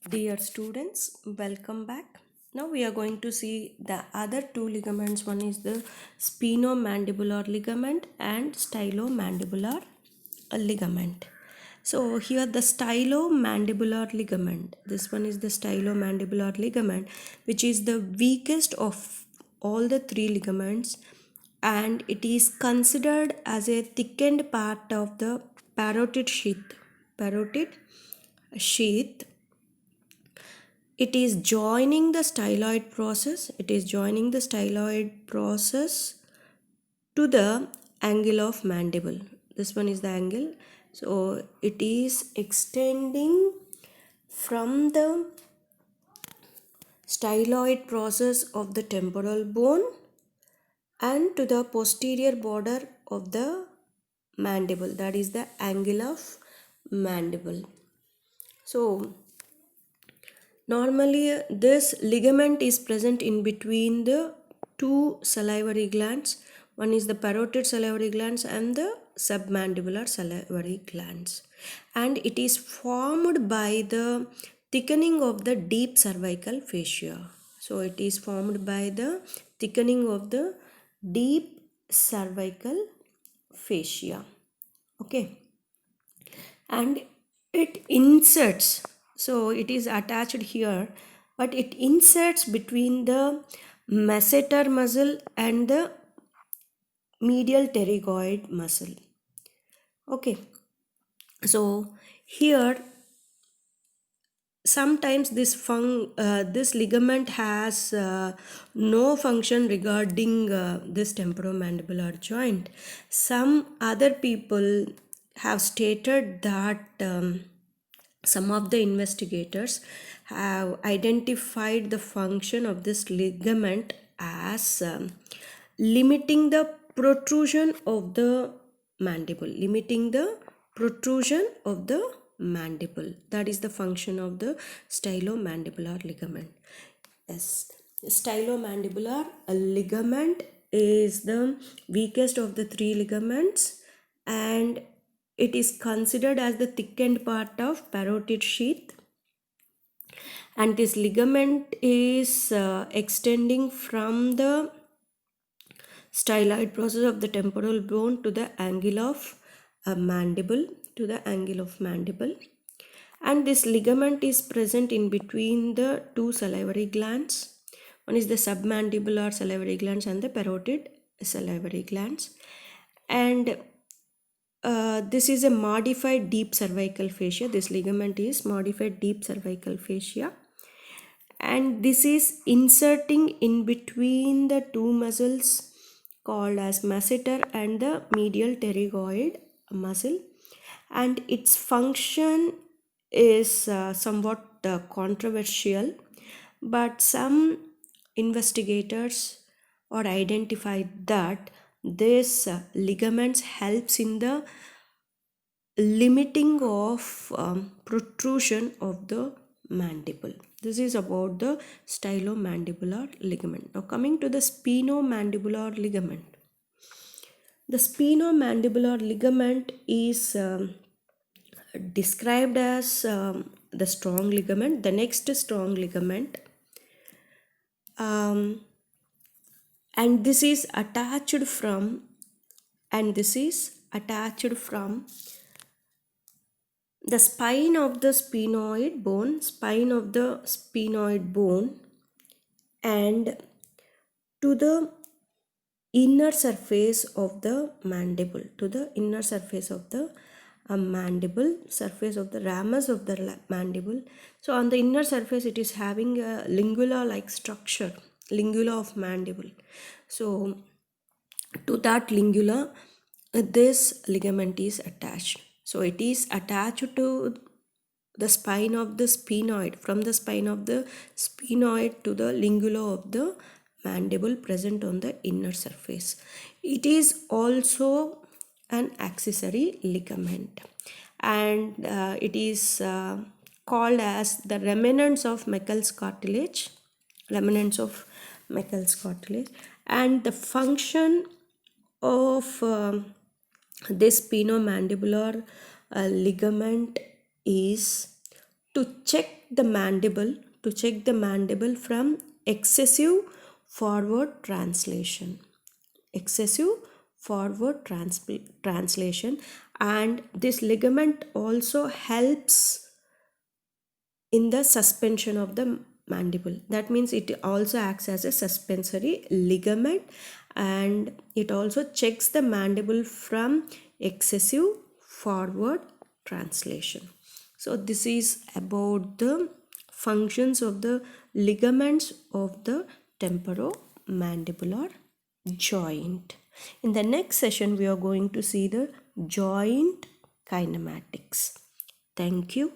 Dear students, welcome back. Now we are going to see the other two ligaments. One is the spinomandibular ligament and stylomandibular ligament. So here the stylomandibular ligament. This one is the stylomandibular ligament, which is the weakest of all the three ligaments, and it is considered as a thickened part of the parotid sheath. Parotid sheath. It is joining the styloid process. To the angle of mandible. This one is the angle. So it is extending from the styloid process of the temporal bone and to the posterior border of the mandible. That is the angle of mandible. So normally, this ligament is present in between the two salivary glands. One is the parotid salivary glands and the submandibular salivary glands. And it is formed by the thickening of the deep cervical fascia. So, it is formed by the thickening of the deep cervical fascia. Okay, and it inserts, so it is attached here, but it inserts between the masseter muscle and the medial pterygoid muscle. Okay, so here sometimes this ligament has no function regarding this temporomandibular joint. Some other people have stated that some of the investigators have identified the function of this ligament as limiting the protrusion of the mandible. That is the function of the stylomandibular ligament. Yes, stylomandibular ligament is the weakest of the three ligaments, and it is considered as the thickened part of parotid sheath. And this ligament is extending from the styloid process of the temporal bone to the angle of mandible. And this ligament is present in between the two salivary glands. One is the submandibular salivary glands and the parotid salivary glands. And this is a modified deep cervical fascia. This ligament is modified deep cervical fascia. And this is inserting in between the two muscles called as masseter and the medial pterygoid muscle. And its function is somewhat controversial, but some investigators or identified that this ligaments helps in the limiting of protrusion of the mandible. This is about the stylomandibular ligament. Now coming to the spinomandibular ligament. The spinomandibular ligament is described as the strong ligament, the next strong ligament, and this is attached from the spine of the sphenoid bone and to the inner surface of the mandible, surface of the ramus of the mandible. So on the inner surface it is having a lingula like structure, lingula of mandible. So to that lingula this ligament is attached. So it is attached to the spine of the sphenoid, from the spine of the sphenoid to the lingula of the mandible present on the inner surface. It is also an accessory ligament, and it is called as the remnants of Meckel's cartilage. And the function of this spinomandibular ligament is to check the mandible, from excessive forward translation, excessive forward translation. And this ligament also helps in the suspension of the mandible. That means it also acts as a suspensory ligament, and it also checks the mandible from excessive forward translation. So this is about the functions of the ligaments of the temporomandibular joint. In the next session, we are going to see the joint kinematics. Thank you.